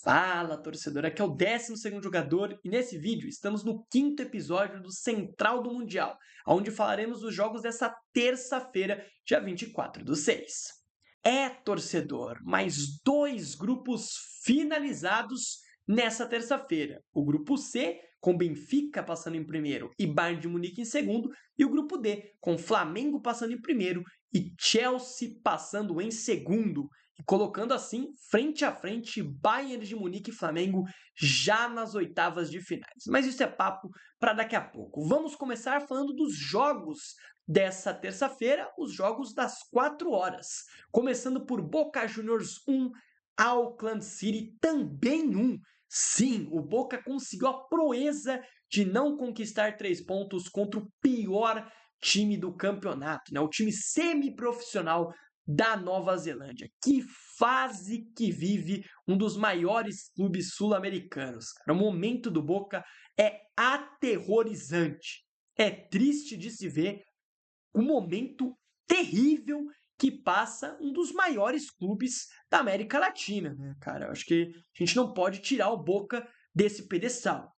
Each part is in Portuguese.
Fala, torcedor! Aqui é o 12º jogador e nesse vídeo estamos no 5º episódio do Central do Mundial, onde falaremos dos jogos dessa terça-feira, dia 24/6. Torcedor, mais 2 grupos finalizados nessa terça-feira. O grupo C, com Benfica passando em primeiro e Bayern de Munique em segundo, e o grupo D, com Flamengo passando em primeiro e Chelsea passando em segundo. E colocando assim, frente a frente, Bayern de Munique e Flamengo já nas oitavas de finais. Mas isso é papo para daqui a pouco. Vamos começar falando dos jogos dessa terça-feira, os jogos das 4 horas. Começando por Boca Juniors 1, Auckland City também 1. Sim, o Boca conseguiu a proeza de não conquistar 3 pontos contra o pior time do campeonato, né? O time semiprofissional da Nova Zelândia. Que fase que vive um dos maiores clubes sul-americanos. O momento do Boca é aterrorizante. É triste de se ver um momento terrível que passa um dos maiores clubes da América Latina, né, cara? Eu acho que a gente não pode tirar o Boca desse pedestal,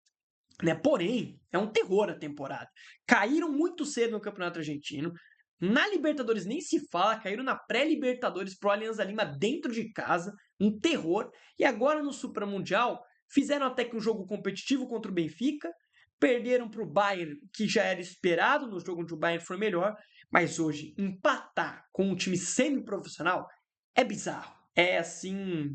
né? Porém, é um terror a temporada. Caíram muito cedo no Campeonato Argentino. Na Libertadores nem se fala, caíram na pré-Libertadores pro Alianza Lima dentro de casa, um terror. E agora no Supramundial, fizeram até que um jogo competitivo contra o Benfica, perderam para o Bayern, que já era esperado no jogo onde o Bayern foi melhor, mas hoje empatar com um time semi-profissional é bizarro. É assim,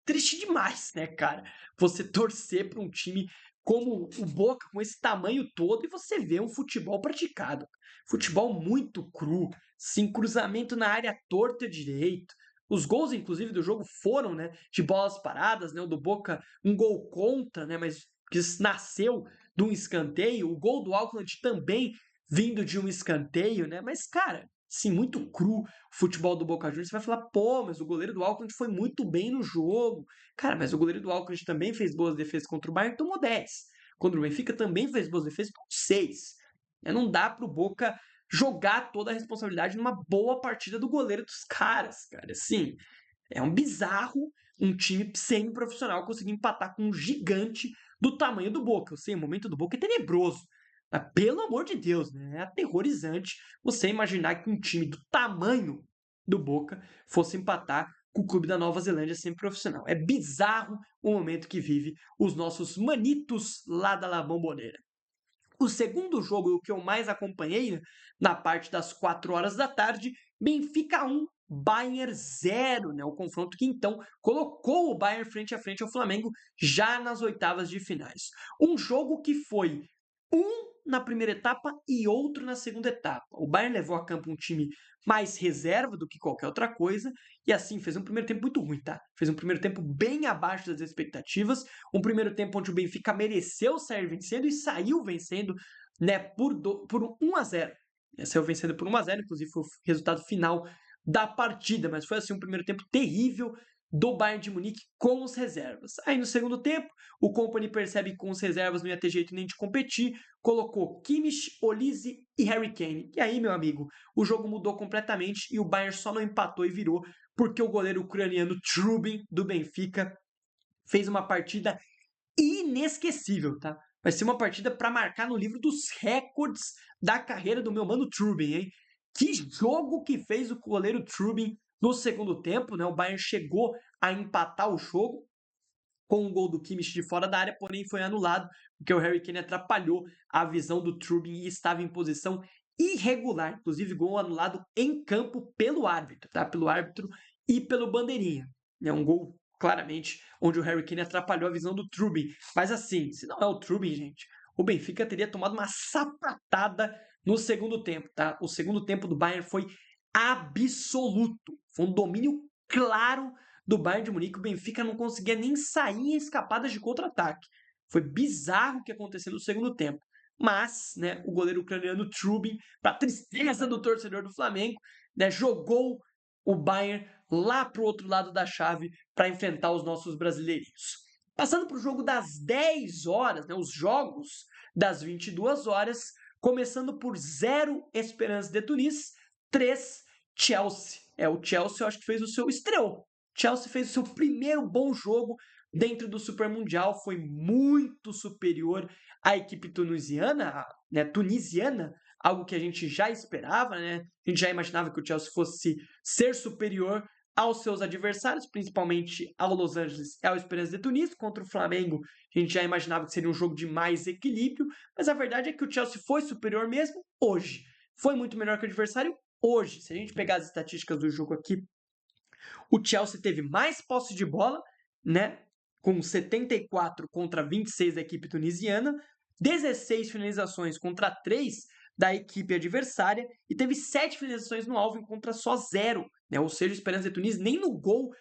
triste demais, né, cara? Você torcer para um time como o Boca, com esse tamanho todo, e você vê um futebol praticado. Futebol muito cru, sem cruzamento na área torta direito. Os gols, inclusive, do jogo foram, né, de bolas paradas, né? O do Boca, um gol contra, né, mas que nasceu de um escanteio. O gol do Auckland também vindo de um escanteio, né? Mas, cara, sim, muito cru o futebol do Boca Juniors. Você vai falar, pô, mas o goleiro do Auckland foi muito bem no jogo. Cara, mas o goleiro do Auckland também fez boas defesas contra o Bayern, tomou 10. Contra o Benfica também fez boas defesas, tomou 6. Não dá pro Boca jogar toda a responsabilidade numa boa partida do goleiro dos caras, cara. Assim, é um bizarro um time semi-profissional conseguir empatar com um gigante do tamanho do Boca. Eu sei, o momento do Boca é tenebroso. Mas, pelo amor de Deus, né? É aterrorizante você imaginar que um time do tamanho do Boca fosse empatar com o clube da Nova Zelândia semi-profissional. É bizarro o momento que vive os nossos manitos lá da La Bombonera. O segundo jogo, o que eu mais acompanhei na parte das 4 horas da tarde, Benfica 1, Bayern 0, né? O confronto que então colocou o Bayern frente a frente ao Flamengo já nas oitavas de finais. Um jogo que foi um na primeira etapa e outro na segunda etapa. O Bayern levou a campo um time mais reserva do que qualquer outra coisa e assim fez um primeiro tempo muito ruim, tá? Fez um primeiro tempo bem abaixo das expectativas, um primeiro tempo onde o Benfica mereceu sair vencendo e saiu vencendo, né, por 1-0. Saiu vencendo por 1-0, inclusive foi o resultado final da partida, mas foi assim um primeiro tempo terrível do Bayern de Munique com os reservas. Aí no segundo tempo, o Kompany percebe que com os reservas não ia ter jeito nem de competir, colocou Kimmich, Olise e Harry Kane. E aí, meu amigo, o jogo mudou completamente e o Bayern só não empatou e virou porque o goleiro ucraniano Trubin, do Benfica, fez uma partida inesquecível, tá? Vai ser uma partida para marcar no livro dos recordes da carreira do meu mano Trubin, hein? Que jogo que fez o goleiro Trubin no segundo tempo, né? O Bayern chegou a empatar o jogo com um gol do Kimmich de fora da área, porém foi anulado, porque o Harry Kane atrapalhou a visão do Trubin e estava em posição irregular, inclusive gol anulado em campo pelo árbitro, tá? Pelo árbitro e pelo bandeirinha. É um gol claramente onde o Harry Kane atrapalhou a visão do Trubin. Mas assim, se não é o Trubin, gente, o Benfica teria tomado uma sapatada no segundo tempo, tá? O segundo tempo do Bayern foi absoluto. Foi um domínio claro do Bayern de Munique. O Benfica não conseguia nem sair em escapadas de contra-ataque. Foi bizarro o que aconteceu no segundo tempo. Mas, né, o goleiro ucraniano Trubin, para tristeza do torcedor do Flamengo, né, jogou o Bayern lá para o outro lado da chave para enfrentar os nossos brasileirinhos. Passando para o jogo das 10 horas, né, os jogos das 22 horas, começando por 0 Esperance de Tunis, 3 Chelsea. O Chelsea eu acho que fez o seu estreou. Chelsea fez o seu primeiro bom jogo dentro do Super Mundial foi muito superior à equipe tunisiana, algo que a gente já esperava, né? A gente já imaginava que o Chelsea fosse ser superior aos seus adversários, principalmente ao Los Angeles e ao Esperance de Tunis. Contra o Flamengo, a gente já imaginava que seria um jogo de mais equilíbrio, mas a verdade é que o Chelsea foi superior mesmo hoje. Foi muito melhor que o adversário hoje. Se a gente pegar as estatísticas do jogo aqui, o Chelsea teve mais posse de bola, né? Com 74 contra 26 da equipe tunisiana, 16 finalizações contra 3 da equipe adversária e teve 7 finalizações no alvo contra só 0, né? Ou seja, o Esperance de Tunis nem no gol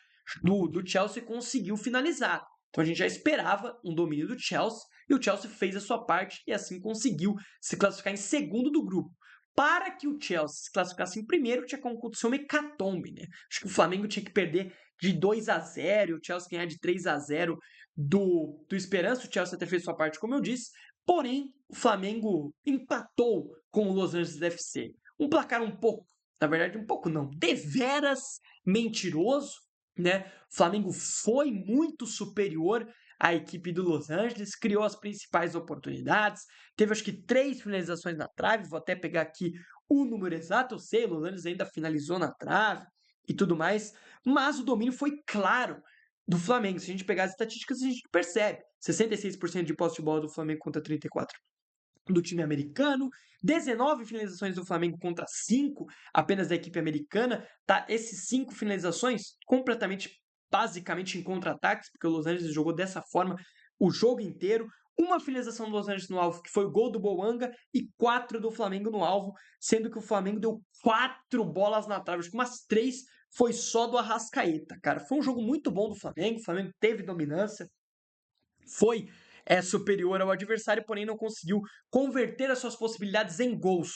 do Chelsea conseguiu finalizar. Então a gente já esperava um domínio do Chelsea e o Chelsea fez a sua parte e assim conseguiu se classificar em segundo do grupo. Para que o Chelsea se classificasse em primeiro, tinha que acontecer uma hecatombe, né? Acho que o Flamengo tinha que perder de 2-0 e o Chelsea ganhar de 3-0 do Esperance. O Chelsea até fez sua parte, como eu disse, porém o Flamengo empatou com o Los Angeles FC. Um placar um pouco, na verdade um pouco não, deveras mentiroso, né? O Flamengo foi muito superior à equipe do Los Angeles, criou as principais oportunidades, teve acho que 3 finalizações na trave, vou até pegar aqui o número exato, eu sei, o Los Angeles ainda finalizou na trave e tudo mais, mas o domínio foi claro do Flamengo. Se a gente pegar as estatísticas, a gente percebe. 66% de posse de bola do Flamengo contra 34% do time americano, 19 finalizações do Flamengo contra 5 apenas da equipe americana, tá? Esses 5 finalizações completamente, basicamente em contra-ataques, porque o Los Angeles jogou dessa forma o jogo inteiro. Uma finalização do Los Angeles no alvo, que foi o gol do Boanga, e 4 do Flamengo no alvo, sendo que o Flamengo deu 4 bolas na trave, acho que umas 3 foi só do Arrascaeta, cara. Foi um jogo muito bom do Flamengo, o Flamengo teve dominância, foi superior ao adversário, porém não conseguiu converter as suas possibilidades em gols,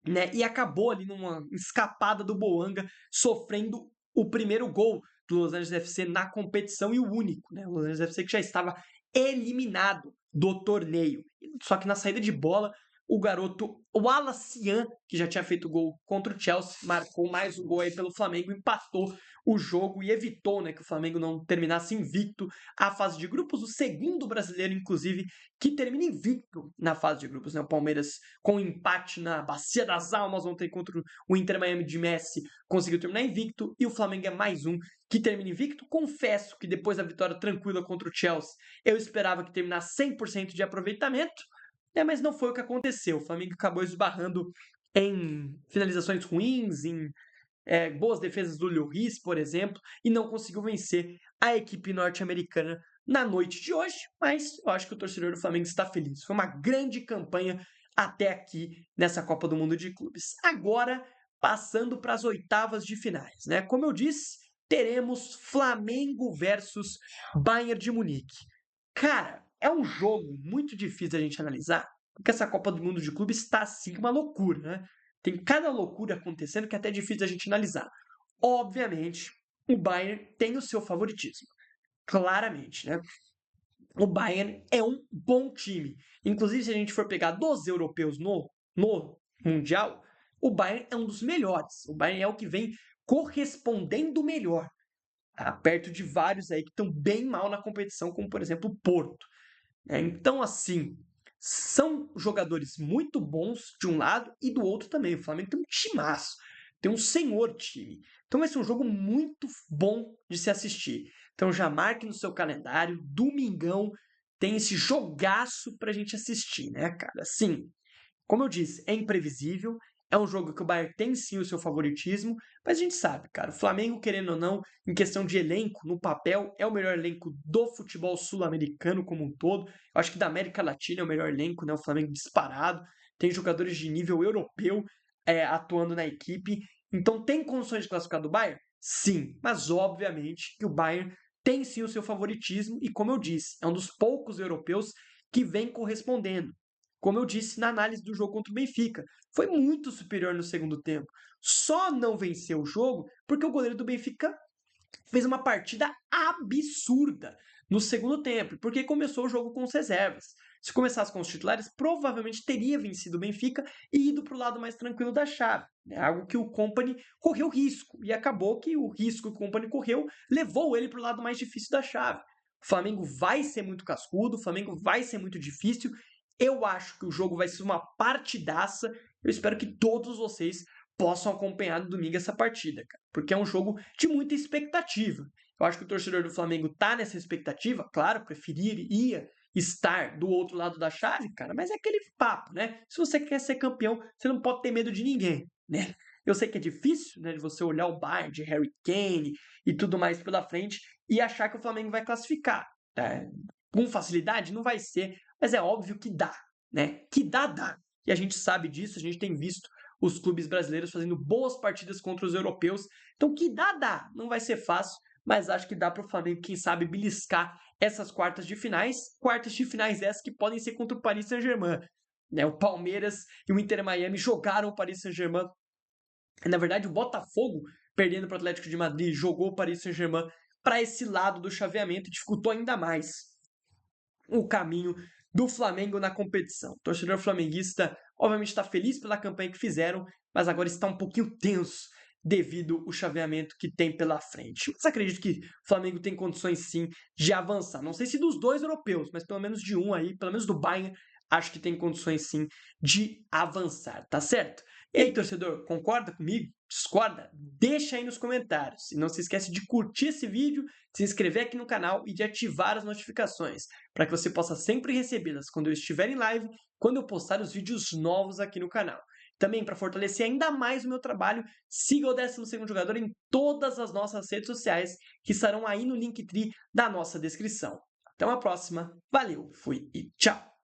né? E acabou ali numa escapada do Boanga, sofrendo o primeiro gol do Los Angeles FC na competição e o único, né? O Los Angeles FC que já estava eliminado do torneio. Só que na saída de bola, o garoto Wallace Sian, que já tinha feito gol contra o Chelsea, marcou mais um gol aí pelo Flamengo, empatou o jogo e evitou, né, que o Flamengo não terminasse invicto a fase de grupos. O segundo brasileiro, inclusive, que termina invicto na fase de grupos, né? O Palmeiras com empate na Bacia das Almas ontem contra o Inter Miami de Messi conseguiu terminar invicto e o Flamengo é mais um que termina invicto. Confesso que depois da vitória tranquila contra o Chelsea, eu esperava que terminasse 100% de aproveitamento, né, mas não foi o que aconteceu. O Flamengo acabou esbarrando em finalizações ruins, em boas defesas do Lloris, por exemplo, e não conseguiu vencer a equipe norte-americana na noite de hoje, mas eu acho que o torcedor do Flamengo está feliz. Foi uma grande campanha até aqui nessa Copa do Mundo de Clubes. Agora, passando para as oitavas de finais, né? Como eu disse, teremos Flamengo versus Bayern de Munique. Cara, é um jogo muito difícil da gente analisar, porque essa Copa do Mundo de Clubes está assim uma loucura, né? Tem cada loucura acontecendo que é até difícil da gente analisar. Obviamente, o Bayern tem o seu favoritismo. Claramente, né? O Bayern é um bom time. Inclusive, se a gente for pegar dos europeus no Mundial, o Bayern é um dos melhores. O Bayern é o que vem correspondendo melhor. Tá? Perto de vários aí que estão bem mal na competição, como por exemplo o Porto. Então, assim, são jogadores muito bons de um lado e do outro também. O Flamengo tem um timaço, tem um senhor time. Então vai ser um jogo muito bom de se assistir. Então já marque no seu calendário, domingão, tem esse jogaço pra gente assistir, né, cara? Sim, como eu disse, é imprevisível, é um jogo que o Bayern tem sim o seu favoritismo, mas a gente sabe, cara, o Flamengo, querendo ou não, em questão de elenco, no papel, é o melhor elenco do futebol sul-americano como um todo. Eu acho que da América Latina é o melhor elenco, né? O Flamengo disparado, tem jogadores de nível europeu atuando na equipe. Então tem condições de classificar do Bayern? Sim, mas obviamente que o Bayern tem sim o seu favoritismo e, como eu disse, é um dos poucos europeus que vem correspondendo. Como eu disse na análise do jogo contra o Benfica, foi muito superior no segundo tempo. Só não venceu o jogo porque o goleiro do Benfica fez uma partida absurda no segundo tempo, porque começou o jogo com os reservas. Se começasse com os titulares, provavelmente teria vencido o Benfica e ido para o lado mais tranquilo da chave. É algo que o Kompany correu risco, e acabou que o risco que o Kompany correu levou ele para o lado mais difícil da chave. O Flamengo vai ser muito cascudo, o Flamengo vai ser muito difícil. Eu acho que o jogo vai ser uma partidaça. Eu espero que todos vocês possam acompanhar no domingo essa partida, cara, porque é um jogo de muita expectativa. Eu acho que o torcedor do Flamengo tá nessa expectativa, claro, preferiria estar do outro lado da chave, cara, mas é aquele papo, né? Se você quer ser campeão, você não pode ter medo de ninguém, né? Eu sei que é difícil, né, de você olhar o Bayern de Harry Kane e tudo mais pela frente e achar que o Flamengo vai classificar. Tá? Com facilidade? Não vai ser, mas é óbvio que dá, né? Que dá. E a gente sabe disso, a gente tem visto os clubes brasileiros fazendo boas partidas contra os europeus. Então, que dá. Não vai ser fácil, mas acho que dá para o Flamengo, quem sabe, beliscar essas quartas de finais. Quartas de finais essas que podem ser contra o Paris Saint-Germain. Né? O Palmeiras e o Inter Miami jogaram o Paris Saint-Germain. Na verdade, o Botafogo, perdendo para o Atlético de Madrid, jogou o Paris Saint-Germain para esse lado do chaveamento e dificultou ainda mais o caminho do Flamengo na competição. O torcedor flamenguista, obviamente, está feliz pela campanha que fizeram, mas agora está um pouquinho tenso devido ao chaveamento que tem pela frente. Mas acredito que o Flamengo tem condições, sim, de avançar. Não sei se dos dois europeus, mas pelo menos de um aí, pelo menos do Bayern, acho que tem condições, sim, de avançar, tá certo? E aí, torcedor, concorda comigo? Discorda? Deixa aí nos comentários. E não se esquece de curtir esse vídeo, de se inscrever aqui no canal e de ativar as notificações, para que você possa sempre recebê-las quando eu estiver em live, quando eu postar os vídeos novos aqui no canal. Também, para fortalecer ainda mais o meu trabalho, siga o 12º Jogador em todas as nossas redes sociais, que estarão aí no Linktree da nossa descrição. Até uma próxima, valeu, fui e tchau!